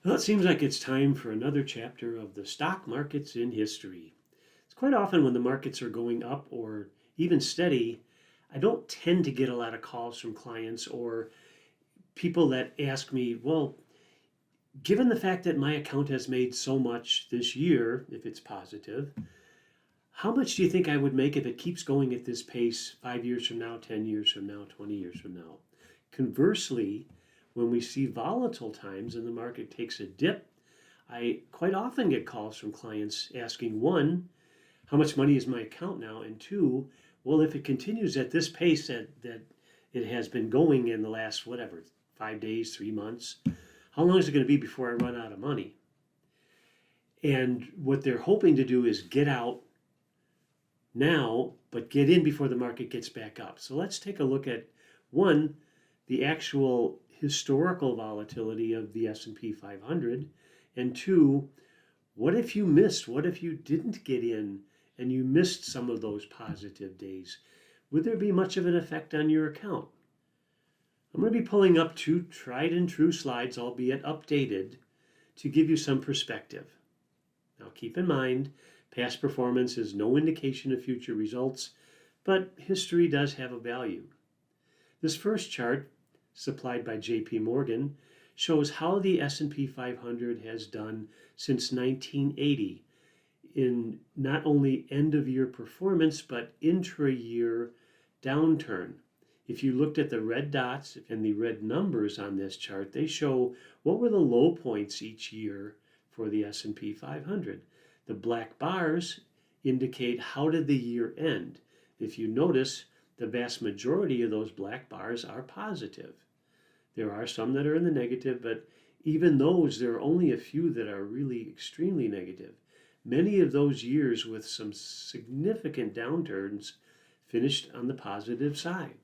Well, it seems like it's time for another chapter of the stock markets in history. It's quite often when the markets are going up or even steady, I don't tend to get a lot of calls from clients or people that ask me, well, given the fact that my account has made so much this year, if it's positive, how much do you think I would make if it keeps going at this pace 5 years from now, 10 years from now, 20 years from now? Conversely, when we see volatile times and the market takes a dip, I quite often get calls from clients asking, one, how much money is my account now? And two, well, if it continues at this pace that it has been going in the last, whatever, 5 days, 3 months, how long is it going to be before I run out of money? And what they're hoping to do is get out now, but get in before the market gets back up. So let's take a look at one, the actual historical volatility of the S&P 500, and two, what if you missed? What if you didn't get in and you missed some of those positive days? Would there be much of an effect on your account? I'm going to be pulling up two tried and true slides, albeit updated, to give you some perspective. Now keep in mind, past performance is no indication of future results, but history does have a value. This first chart, supplied by J.P. Morgan, shows how the S&P 500 has done since 1980 in not only end-of-year performance, but intra-year downturn. If you looked at the red dots and the red numbers on this chart, they show what were the low points each year for the S&P 500. The black bars indicate how did the year end. If you notice, the vast majority of those black bars are positive. There are some that are in the negative, but even those, there are only a few that are really extremely negative. Many of those years with some significant downturns finished on the positive side.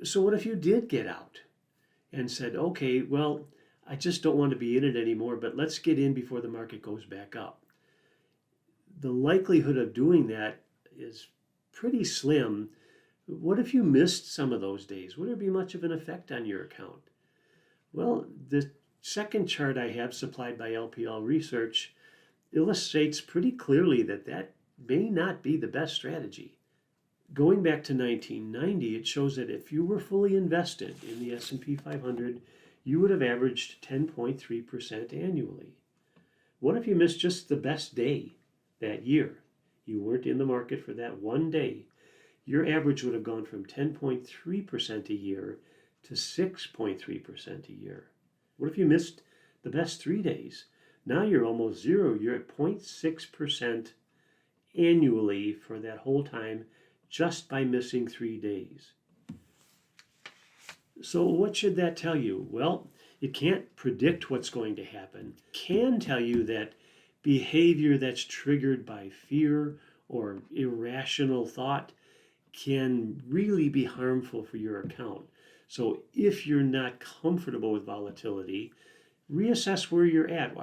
So what if you did get out and said, okay, well, I just don't want to be in it anymore, but let's get in before the market goes back up? The likelihood of doing that is pretty slim. What if you missed some of those days? Would there be much of an effect on your account? Well, the second chart I have, supplied by LPL Research, illustrates pretty clearly that that may not be the best strategy. Going back to 1990, it shows that if you were fully invested in the S&P 500, you would have averaged 10.3% annually. What if you missed just the best day that year? You weren't in the market for that one day. Your average would have gone from 10.3% a year to 6.3% a year. What if you missed the best 3 days? Now you're almost zero. You're at 0.6% annually for that whole time just by missing 3 days. So what should that tell you? Well, it can't predict what's going to happen. It can tell you that behavior that's triggered by fear or irrational thought can really be harmful for your account. So if you're not comfortable with volatility, reassess where you're at.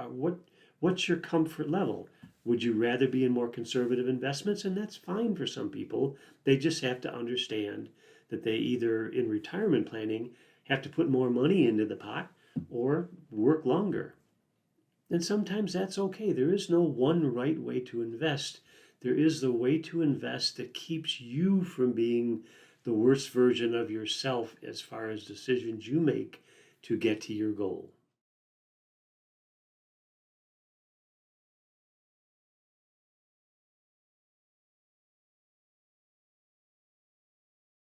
What's your comfort level? Would you rather be in more conservative investments? And that's fine for some people. They just have to understand that they either in retirement planning have to put more money into the pot or work longer. And sometimes that's okay. There is no one right way to invest. There is the way to invest that keeps you from being the worst version of yourself as far as decisions you make to get to your goal.